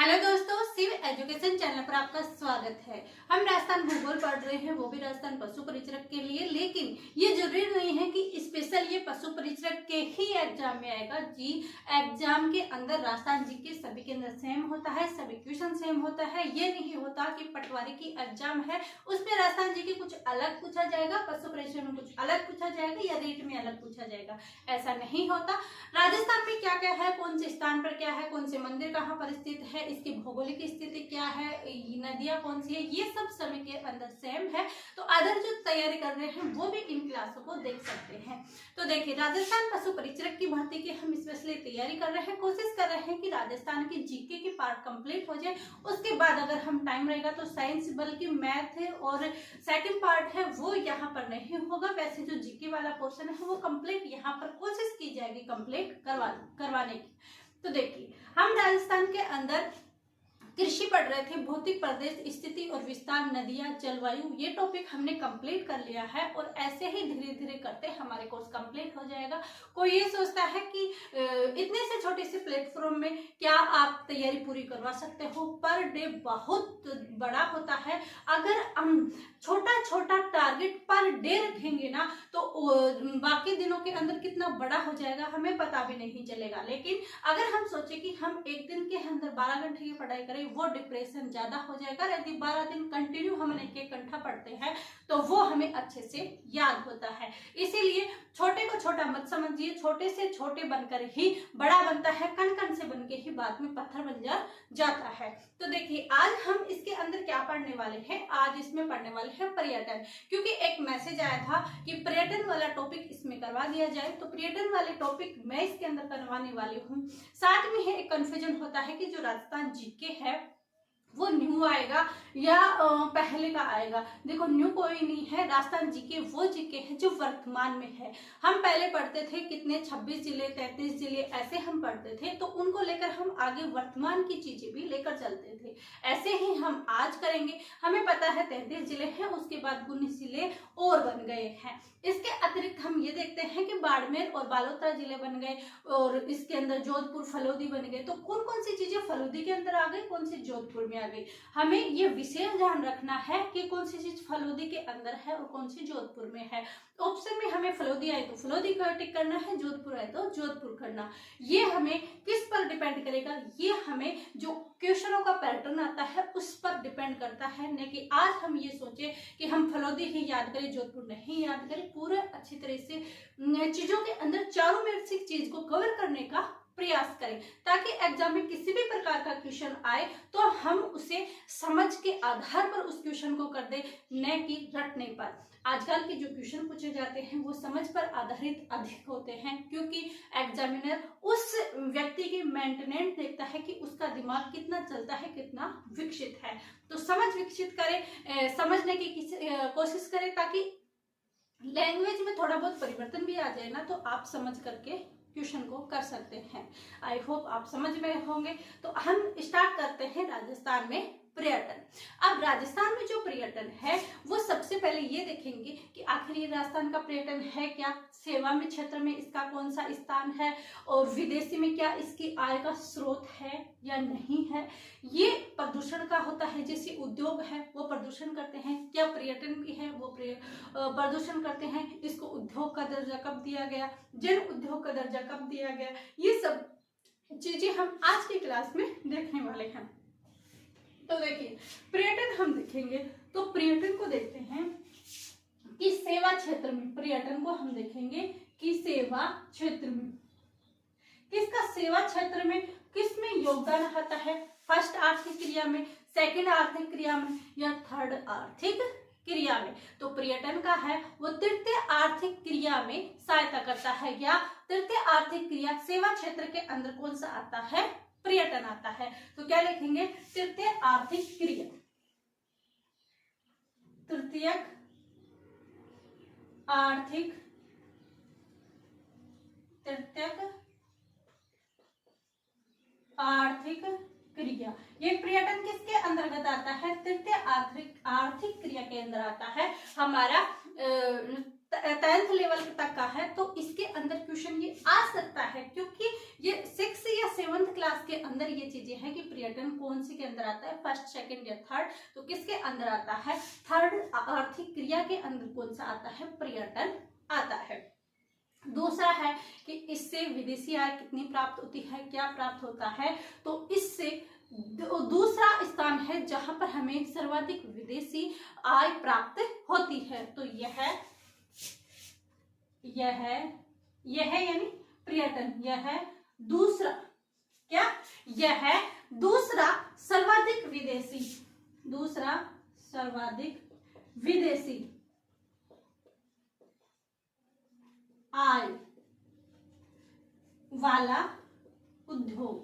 Hello दोस्तों, Shiv education channel पर आपका स्वागत है। हम राजस्थान भूगोल पढ़ रहे हैं, वो भी राजस्थान पशु परिचरक के लिए। लेकिन ये जरूरी नहीं है कि स्पेशल ये पशु परिचरक के ही एग्जाम में आएगा जी। एग्जाम के अंदर राजस्थान जी के सभी के अंदर सेम होता है, सभी क्वेश्चन सेम होता है। ये नहीं होता कि पटवारी की एग्जाम है उसमें राजस्थान जी के कुछ अलग पूछा जाएगा, पशु परिचरक में कुछ अलग पूछा जाएगा या रेट में अलग पूछा जाएगा। ऐसा नहीं होता। राजस्थान में क्या क्या है, कौन से स्थान पर क्या है, कौन से मंदिर कहाँ पर स्थित है, इसकी भौगोलिक स्थिति क्या है, नदियां कौन सी है, ये सब समय के अंदर सेम है। तो अदर जो तैयारी कर रहे हैं वो भी इन क्लासों को देख सकते हैं। तो देखिए, राजस्थान पशु परिचरक की भर्ती की हम स्पेशली तैयारी कर रहे हैं, कोशिश कर रहे हैं कि राजस्थान की जीके की पार्ट कंप्लीट हो जाए। उसके बाद अगर हम टाइम रहेगा तो साइंस, बल्कि मैथ है और सेकंड पार्ट है वो यहाँ पर नहीं होगा। वैसे जो जीके वाला पोर्शन है वो कंप्लीट यहाँ पर कोशिश की जाएगी कंप्लीट करवाने की। तो देखिए, हम राजस्थान के अंदर कृषि पढ़ रहे थे, भौतिक प्रदेश, स्थिति और विस्तार, नदियां, जलवायु, ये टॉपिक हमने कंप्लीट कर लिया है। और ऐसे ही धीरे धीरे करते हमारे कोर्स कंप्लीट हो जाएगा। कोई ये सोचता है कि इतने से छोटे से प्लेटफॉर्म में क्या आप तैयारी पूरी करवा सकते हो? पर डे बहुत बड़ा होता है। अगर हम छोटा छोटा टारगेट पर डे रखेंगे ना तो बाकी दिनों के अंदर कितना बड़ा हो जाएगा हमें पता भी नहीं चलेगा। लेकिन अगर हम सोचे कि हम एक दिन के अंदर 12 घंटे की पढ़ाई करें, वो डिप्रेशन ज्यादा हो जाएगा। यदि 12 दिन कंटिन्यू हम एक घंटा पढ़ते हैं तो वो हमें अच्छे से याद होता है। इसीलिए छोटे को छोटा मत समझिए, छोटे से छोटे बनकर ही बड़ा बनता है, कण कण से बनके ही बाद में पत्थर बन जाता है। तो देखिए, आज हम इसके अंदर क्या पढ़ने वाले हैं। आज इसमें पढ़ने वाले हैं पर्यटन, क्योंकि एक मैसेज आया था कि पर्यटन वाला टॉपिक इसमें करवा दिया जाए। तो पर्यटन वाले टॉपिक मैं इसके अंदर करवाने वाली हूँ। साथ में एक कंफ्यूजन होता है कि जो राजस्थान जीके है वो न्यू आएगा या पहले का आएगा। देखो, न्यू कोई नहीं है। राजस्थान जीके वो जीके है जो वर्तमान में है। हम पहले पढ़ते थे कितने 26 जिले, 33 जिले, ऐसे हम पढ़ते थे। तो उनको लेकर हम आगे वर्तमान की चीजें भी लेकर चलते थे। ऐसे ही हम आज करेंगे। हमें पता है 33 जिले हैं, उसके बाद 19 जिले और बन गए हैं। इसके अतिरिक्त हम ये देखते हैं कि बाड़मेर और बालोतरा जिले बन गए और इसके अंदर जोधपुर, फलोदी बन गए। तो कौन कौन सी चीजें फलोदी के अंदर आ गई, कौन सी जोधपुर में आ गई, हमें ये विशेष ध्यान रखना है कि कौन सी चीज फलोदी के अंदर है और कौन सी जोधपुर में है। ऑप्शन में हमें फलोदी आए तो फलोदी का टिक करना है, जोधपुर आए तो जोधपुर करना। ये हमें किस पर डिपेंड करेगा? ये हमें जो क्वेश्चनों का पैटर्न आता है उस पर डिपेंड करता है। नहीं कि आज हम ये सोचे कि हम फलोदी ही याद करें, जोधपुर नहीं याद करें। पूरे अच्छी तरह से चीजों के अंदर चारों में से चीज को कवर करने का प्रयास करें, ताकि एग्जाम में किसी भी प्रकार का क्वेश्चन आए तो हम उसे समझ के आधार पर उस क्वेश्चन को कर दें, न कि रटने पर। आजकल के जो क्वेश्चन पूछे जाते हैं वो समझ पर आधारित अधिक होते हैं, क्योंकि एग्जामिनर उस व्यक्ति की मेंटेनेंस देखता है कि उसका दिमाग कितना चलता है, कितना विकसित है। तो समझ विकसित करें, समझने की कोशिश करें, ताकि लैंग्वेज में थोड़ा बहुत परिवर्तन भी आ जाए ना तो आप समझ करके क्वेश्चन को कर सकते हैं। आई होप आप समझ में होंगे। तो हम स्टार्ट करते हैं राजस्थान में पर्यटन। अब राजस्थान में जो पर्यटन है वो सबसे पहले ये देखेंगे कि आखिर ये राजस्थान का पर्यटन है क्या, सेवा में क्षेत्र में इसका कौन सा स्थान है, और विदेशी में क्या इसकी आय का स्रोत है या नहीं है। ये प्रदूषण का होता है, जैसे उद्योग है वो प्रदूषण करते हैं, क्या पर्यटन भी है वो प्रदूषण करते हैं। इसको उद्योग का दर्जा कब दिया गया, जन उद्योग का दर्जा कब दिया गया, ये सब चीजें हम आज की क्लास में देखने वाले हैं। तो देखिए, पर्यटन हम देखेंगे तो पर्यटन को देखते हैं कि सेवा क्षेत्र में, पर्यटन को हम देखेंगे कि सेवा क्षेत्र में किसका, सेवा क्षेत्र में किसमें योगदान आता है, फर्स्ट आर्थिक क्रिया में, सेकंड आर्थिक क्रिया में या थर्ड आर्थिक क्रिया में। तो पर्यटन का है वो तृतीय आर्थिक क्रिया में सहायता करता है, या तृतीय आर्थिक क्रिया सेवा क्षेत्र के अंदर कौन सा आता है, पर्यटन आता है। तो क्या लिखेंगे, तृतीय आर्थिक क्रिया, तृतीय आर्थिक क्रिया। ये पर्यटन किसके अंतर्गत आता है, तृतीय आर्थिक क्रिया के अंदर आता है। हमारा 10th लेवल तक का है, तो इसके अंदर क्वेश्चन ये आ सकता है, क्योंकि ये 6th या 7th क्लास के अंदर ये चीजें हैं कि पर्यटन कौन सी के अंदर आता है, फर्स्ट, सेकंड या थर्ड। तो किसके अंदर आता है, थर्ड आर्थिक क्रिया के अंदर कौन सा आता है, पर्यटन आता है। दूसरा है कि इससे विदेशी आय कितनी प्राप्त होती है, क्या प्राप्त होता है, तो इससे दूसरा स्थान है जहां पर हमें सर्वाधिक विदेशी आय प्राप्त होती है। तो यह यानी पर्यटन, यह है दूसरा, क्या, यह है दूसरा सर्वाधिक विदेशी, दूसरा सर्वाधिक विदेशी आय वाला उद्योग।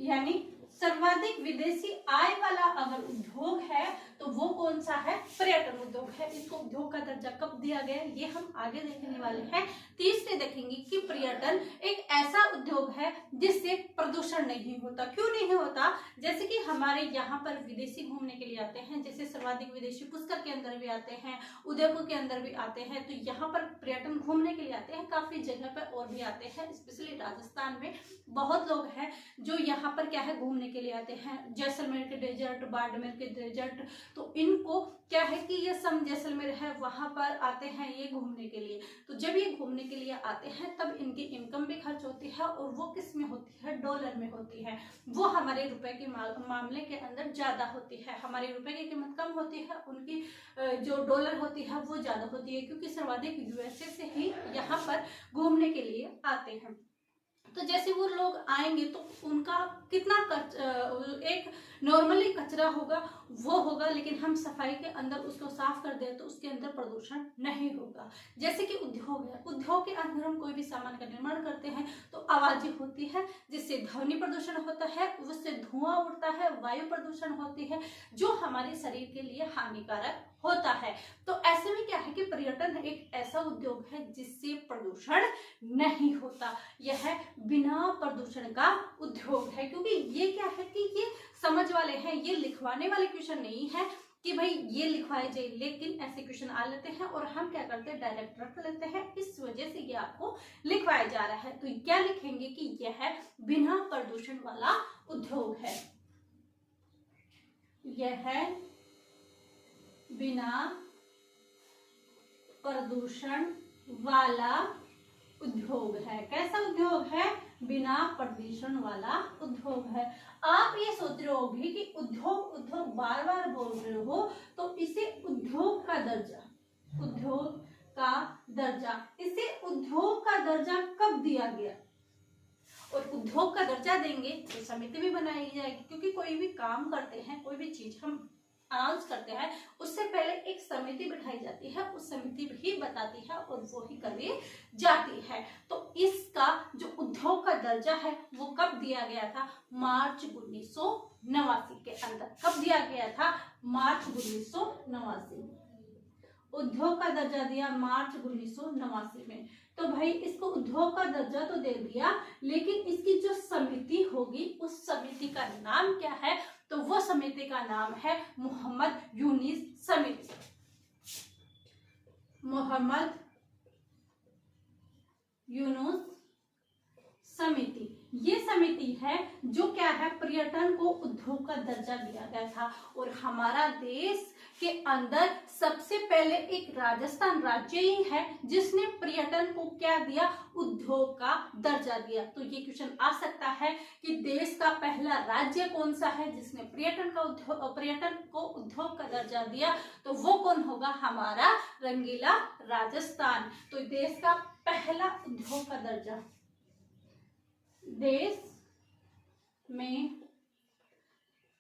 यानी सर्वाधिक विदेशी आय वाला अगर उद्योग है तो वो कौन सा है, पर्यटन उद्योग है। इसको उद्योग का दर्जा कब दिया गया, ये हम आगे देखने वाले हैं। तीसरे देखेंगे कि पर्यटन एक ऐसा उद्योग है जिससे प्रदूषण नहीं होता। क्यों नहीं होता, जैसे कि हमारे यहाँ पर विदेशी घूमने के लिए आते हैं, जैसे सर्वाधिक विदेशी पुष्कर के अंदर भी आते हैं, उदयपुर के अंदर भी आते हैं, तो यहाँ पर पर्यटन घूमने के लिए आते हैं, काफी जगह पर और भी आते हैं, स्पेशली राजस्थान में बहुत लोग हैं जो यहाँ पर क्या है, घूमने के लिए आते हैं। जैसलमेर के डेजर्ट, बाड़मेर के डेजर्ट, तो इनको क्या है कि ये सम जैसलमेर है, वहां पर आते हैं ये घूमने के लिए। तो जब ये घूमने के लिए आते हैं तब इनकी इनकम भी खर्च होती है, और वो किस में होती है, डॉलर में होती है। वो हमारे रुपए के मामले के अंदर ज्यादा होती है, हमारे रुपए की कीमत कम होती है, उनकी जो डॉलर होती है वो ज्यादा होती है, क्योंकि सर्वाधिक यूएसए से ही यहाँ पर घूमने के लिए आते हैं। तो जैसे वो लोग आएंगे तो उनका कितना एक नॉर्मली कचरा होगा वो होगा, लेकिन हम सफाई के अंदर उसको साफ कर दें तो उसके अंदर प्रदूषण नहीं होगा। जैसे कि उद्योग है, उद्योग के अंदर हम कोई भी सामान का निर्माण करते हैं तो आवाजें होती है, जिससे ध्वनि प्रदूषण होता है, उससे धुआं उड़ता है, वायु प्रदूषण होती है, जो हमारे शरीर के लिए हानिकारक होता है। तो ऐसे में क्या है कि पर्यटन एक ऐसा उद्योग है जिससे प्रदूषण नहीं होता, यह बिना प्रदूषण का उद्योग है। क्योंकि ये क्या है कि ये समझ वाले हैं, ये लिखवाने वाले क्वेश्चन नहीं है कि भाई ये लिखवाए जाए, लेकिन ऐसे क्वेश्चन आ लेते हैं और हम क्या करते हैं, डायरेक्ट रख लेते हैं, इस वजह से ये आपको लिखवाया जा रहा है। तो क्या लिखेंगे कि यह बिना प्रदूषण वाला उद्योग है, यह बिना प्रदूषण वाला उद्योग है। कैसा उद्योग है, बिना प्रदूषण वाला उद्योग है। आप ये सोच रहे होंगे कि उद्योग उद्योग बार बार बोल रहे हो, तो इसे उद्योग का दर्जा, उद्योग का दर्जा, इसे उद्योग का दर्जा कब दिया गया। और उद्योग का दर्जा देंगे तो समिति भी बनाई जाएगी, क्योंकि कोई भी काम करते हैं, कोई भी चीज हम अनाउंस करते हैं, उससे पहले एक समिति बिठाई जाती है, उस समिति भी बताती है और वो ही करी जाती है। तो इसका जो उद्योग का दर्जा है वो कब दिया गया था, मार्च 1989 के अंदर। कब दिया गया था, मार्च 1989। उद्योग का दर्जा दिया मार्च 1989 में। तो भाई इसको उद्योग का दर्जा तो दे दिया, लेकिन इसकी जो समिति होगी उस समिति का नाम क्या है, तो वो समिति का नाम है मोहम्मद यूनुस समिति। मोहम्मद यूनुस समिति, ये समिति है जो क्या है, पर्यटन को उद्योग का दर्जा दिया गया था। और हमारा देश के अंदर सबसे पहले एक राजस्थान राज्य ही है जिसने पर्यटन को क्या दिया, उद्योग का दर्जा दिया। तो ये क्वेश्चन आ सकता है कि देश का पहला राज्य कौन सा है जिसने पर्यटन को उद्योग का दर्जा दिया, तो वो कौन होगा, हमारा रंगीला राजस्थान। तो देश का पहला उद्योग का दर्जा, देश में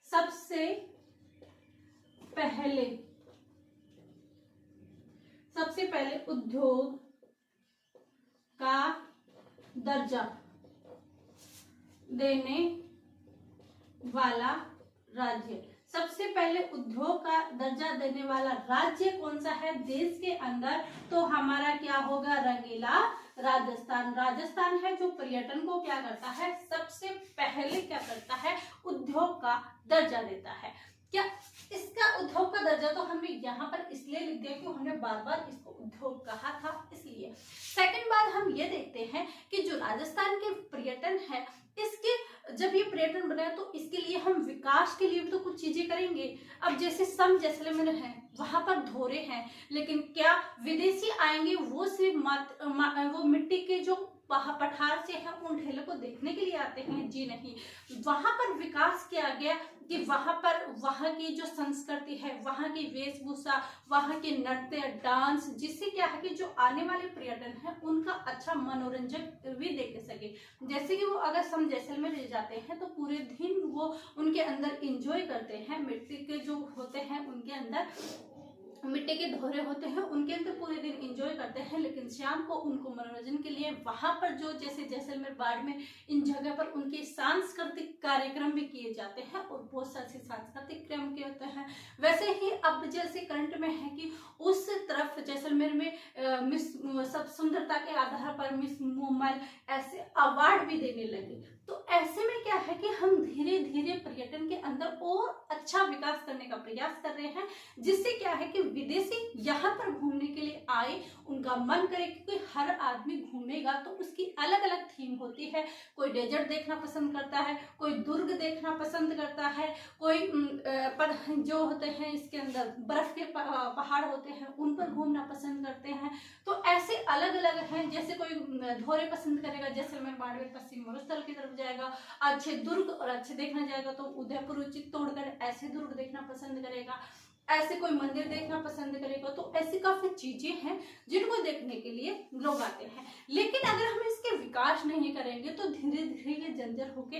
सबसे पहले उद्योग का दर्जा देने वाला राज्य, सबसे पहले उद्योग का दर्जा देने वाला राज्य कौन सा है देश के अंदर, तो हमारा क्या होगा, रंगीला राजस्थान। राजस्थान है जो पर्यटन को क्या करता है, सबसे पहले क्या करता है, उद्योग का दर्जा देता है। क्या इसका उद्योग का दर्जा तो हमने यहाँ पर इसलिए लिख दिया कि हमने बार बार इसको उद्योग कहा था, इसलिए। सेकंड बात हम ये देखते हैं कि जो राजस्थान के पर्यटन है, इसके जब ये पर्यटन बना तो इसके लिए हम विकास के लिए भी तो कुछ चीजें करेंगे। अब जैसे सम जैसलमेर है, वहां पर धोरे हैं, लेकिन क्या विदेशी आएंगे वो सिर्फ वो मिट्टी के जो पठार से है उन ढेलों को देखने के लिए आते हैं? जी नहीं। वहां पर विकास किया गया कि वहां पर वहां की जो संस्कृति है, वहां की वेशभूषा, वहां के नृत्य, डांस, जिससे क्या है कि जो आने वाले पर्यटन है उनका अच्छा मनोरंजन भी देख सके। जैसे कि वो अगर सम जैसलमेर ले जाते हैं तो पूरे दिन वो उनके अंदर इंजॉय करते हैं, मिट्टी के जो होते हैं उनके अंदर मिट्टी के धोरे होते हैं, उनके अंदर पूरे दिन एंजॉय करते हैं, लेकिन शाम को उनको मनोरंजन के लिए वहां पर जो जैसे जैसलमेर, बाड़मेर, इन जगह पर उनके सांस्कृतिक कार्यक्रम भी किए जाते हैं और बहुत सारे सांस्कृतिक कार्यक्रम के होते हैं। वैसे ही अब जैसे करंट में है कि उस तरफ जैसलमेर में मिस सब सुंदरता के आधार पर मिस मुंबई ऐसे अवार्ड भी देने लगे। तो ऐसे में क्या है कि हम धीरे धीरे पर्यटन के अंदर और अच्छा विकास करने का प्रयास कर रहे हैं, जिससे क्या है कि विदेशी यहाँ पर घूमने के लिए आए, उनका मन करे, क्योंकि हर आदमी घूमेगा तो उसकी अलग अलग थीम होती है। कोई डेजर्ट देखना पसंद करता है, कोई दुर्ग देखना पसंद करता है, कोई जो होते हैं इसके अंदर बर्फ के पहाड़ होते हैं उन पर घूमना पसंद करते हैं। तो ऐसे अलग अलग हैं। जैसे कोई धोरे पसंद करेगा, जैसलमेर, बाड़मेर, पश्चिम मरुस्थल की तरफ जाएगा, अच्छे दुर्ग और अच्छे देखना जाएगा तो उदयपुर, चित्तौड़गढ़ ऐसे दुर्ग देखना पसंद करेगा, ऐसे कोई मंदिर देखना पसंद करेगा। तो ऐसी काफी चीजें हैं जिनको देखने के लिए लोग आते हैं। लेकिन अगर हम इसके विकास नहीं करेंगे तो धीरे धीरे ये जर्जर होके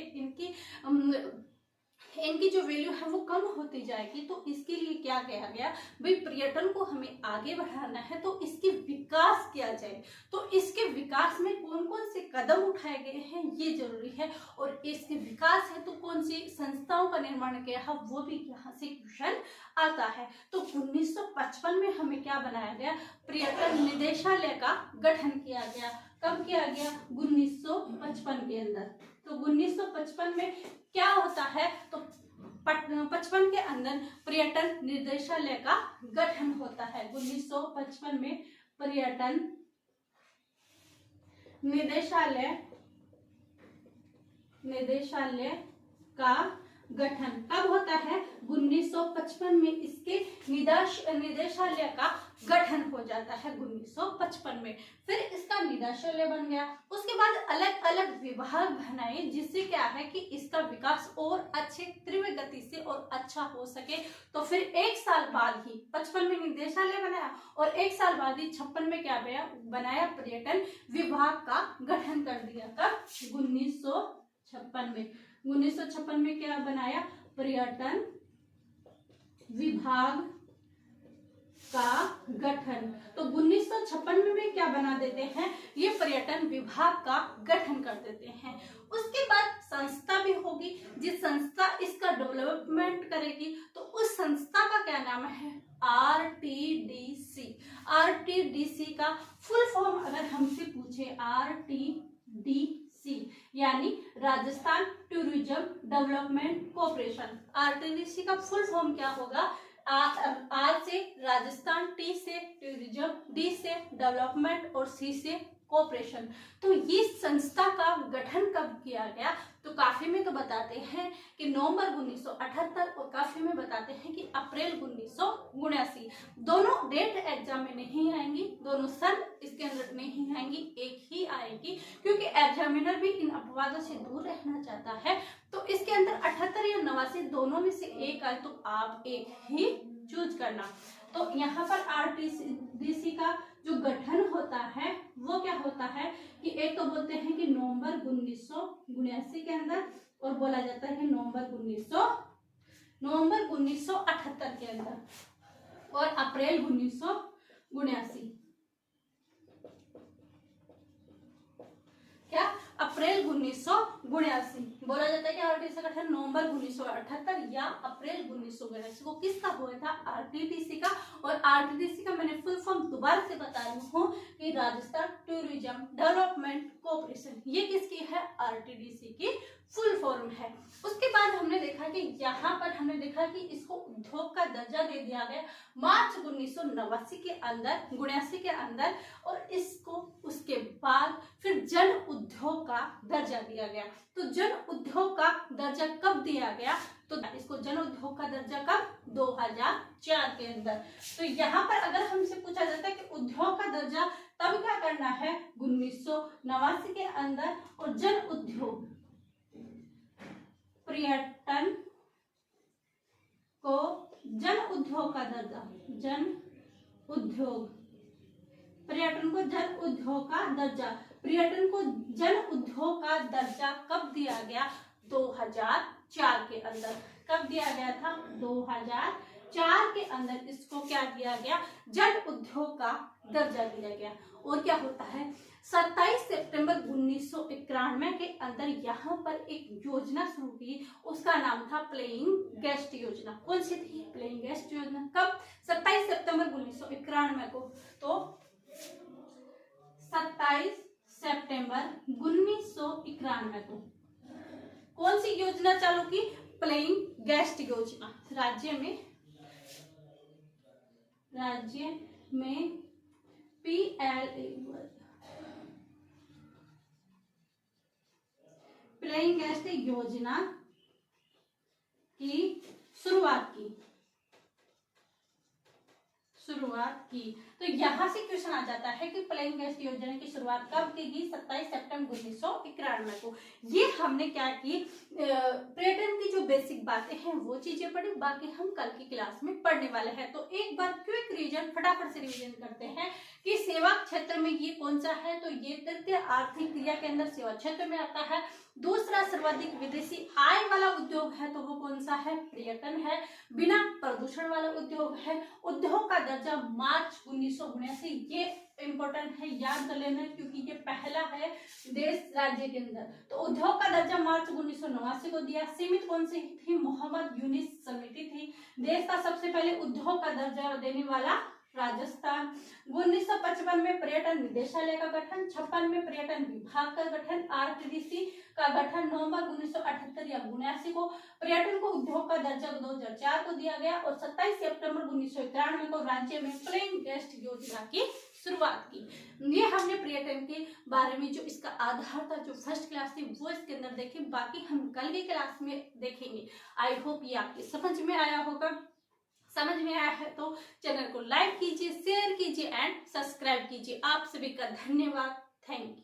इनकी जो वैल्यू है वो कम होती जाएगी। तो इसके लिए क्या कहा गया, भाई पर्यटन को हमें आगे बढ़ाना है तो इसके विकास किया जाए। तो इसके विकास में कौन कौन से कदम उठाए गए हैं ये जरूरी है, और इसके विकास है तो कौन सी संस्थाओं का निर्माण किया है वो भी यहाँ से क्वेश्चन आता है। तो 1955 में हमें क्या बनाया गया, पर्यटन निदेशालय का गठन किया गया। कब किया गया, 1955 के अंदर। तो 1955 में क्या होता है, तो 55 के अंदर पर्यटन निदेशालय का गठन होता है। 1955 में पर्यटन निदेशालय का गठन कब होता है, 1955 में इसके निदेशालय का गठन हो जाता है 1955 में। फिर इसका निदेशालय बन गया। उसके बाद अलग अलग विभाग बनाए, जिससे क्या है कि इसका विकास और अच्छे तीव्र गति से और अच्छा हो सके। तो फिर एक साल बाद ही 55 में निदेशालय बनाया और एक साल बाद ही 56 में क्या बनाया, पर्यटन विभाग का गठन कर दिया। कब, 1956 में। 1956 में क्या बनाया, पर्यटन विभाग का गठन। तो 1956 में क्या बना देते हैं, ये पर्यटन विभाग का गठन कर देते हैं। उसके बाद संस्था भी होगी, जिस संस्था इसका डेवलपमेंट करेगी, तो उस संस्था का क्या नाम है, RTDC। RTDC का फुल फॉर्म अगर हमसे पूछे, RTDC यानी Rajasthan tourism development corporation. RTDC का फुल फॉर्म क्या होगा, आर से राजस्थान, टी से टूरिज्म, डी से डेवलपमेंट और सी से कॉर्पोरेशन। तो ये संस्था का गठन कब किया गया, तो काफी में तो बताते हैं कि नवंबर 1978 और काफी में बताते हैं कि अप्रैल 1979। दोनों डेट एग्जाम में नहीं आएंगी, दोनों सन इसके अंदर नहीं आएंगी, एक ही आएगी, क्योंकि एग्जामिनर भी इन अपवादों से दूर रहना चाहता है। तो इसके अंदर 78 या 89 दोनों में से एक आए तो आप एक ही चूज करना। तो यहाँ पर RTDC का जो गठन होता है वो क्या होता है कि एक तो बोलते हैं कि नवंबर 1979 के अंदर, और बोला जाता है कि नवंबर 1978 के अंदर, और अप्रैल 1979। क्या, अप्रैल 1979 बोला जाता है कि RTDC का गठन नवंबर 1978 या अप्रैल 1979 को किसका हुआ था, RTDC का। और RTDC का मैंने फुल फॉर्म दोबारा से बता रही हूँ कि राजस्थान टूरिज्म डेवलपमेंट कॉर्पोरेशन, ये किसकी है, RTDC की फुल फॉर्म है। उसके बाद हमने देखा देखा कि यहाँ पर हमने देखा कि इसको उद्योग का दर्जा दे दिया गया मार्च 1989 के अंदर 79 के अंदर, और इसको उसके बाद फिर जन उद्योग का दर्जा दिया गया। तो जन उद्योग का दर्जा कब दिया गया, तो इसको जन उद्योग का दर्जा कब, 2004 के अंदर। तो यहाँ पर अगर हमसे पूछा जाता है कि उद्योग का दर्जा तब क्या करना है, 1989 के अंदर, और जन उद्योग पर्यटन को जन उद्योग का दर्जा, जन उद्योग पर्यटन को जन उद्योग का दर्जा, पर्यटन को जन उद्योग का दर्जा कब दिया गया, 2004 के अंदर। कब दिया गया था, 2004 के अंदर इसको क्या दिया गया, जन उद्योग का दर्जा दिया गया। और क्या होता है, 27 सितंबर 1991 के अंदर यहाँ पर एक योजना शुरू की, उसका नाम था प्लेइंग गेस्ट योजना। कौन सी थी, प्लेइंग गेस्ट योजना। कब, 27 सितंबर 1991 को। तो 27 सितंबर 1991 को कौन सी योजना चालू की, प्लेइंग गेस्ट योजना। राज्य में प्लेइंग गेस्ट योजना की शुरुआत की। तो यहाँ से क्वेश्चन आ जाता है कि प्लेइंग गेस्ट योजना की शुरुआत कब की गई, 27 सितंबर 1991 को। ये हमने क्या की, पर्यटन की जो बेसिक बातें हैं वो चीजें पढ़ी, बाकी हम कल की क्लास में पढ़ने वाले हैं। तो एक बार क्विक रिवीजन, फटाफट से रिवीजन करते हैं कि सेवा क्षेत्र में ये कौन सा है, तो ये तृतीय आर्थिक क्रिया के अंदर सेवा क्षेत्र में आता है। दूसरा सर्वाधिक विदेशी आय वाला उद्योग है, तो वो कौन सा है, पर्यटन है। बिना प्रदूषण वाला उद्योग है। उद्योग का दर्जा मार्च 1979, ये इंपॉर्टेंट है, याद कर लेना, क्योंकि ये पहला है देश राज्य के अंदर। तो उद्योग का दर्जा मार्च 1989 को दिया। सीमित कौन सी थी, मोहम्मद यूनिस समिति थी। देश का सबसे पहले उद्योग का दर्जा देने वाला राजस्थान। 1955 में पर्यटन निदेशालय का गठन। 56 में पर्यटन विभाग का गठन। आरटीडीसी का गठन नवंबर 1978 या 79 को। पर्यटन को उद्योग का दर्जा 2004 को दिया गया, और 27 सितंबर 1991 को राज्य में प्लेइंग गेस्ट योजना की शुरुआत की। ये हमने पर्यटन के बारे में जो इसका आधार था, जो फर्स्ट क्लास थी, वो इसके अंदर देखे। बाकी हम कल की क्लास में देखेंगे। आई होप ये आपके समझ में आया होगा। समझ में आया है तो चैनल को लाइक कीजिए, शेयर कीजिए एंड सब्सक्राइब कीजिए। आप सभी का धन्यवाद। Thank you.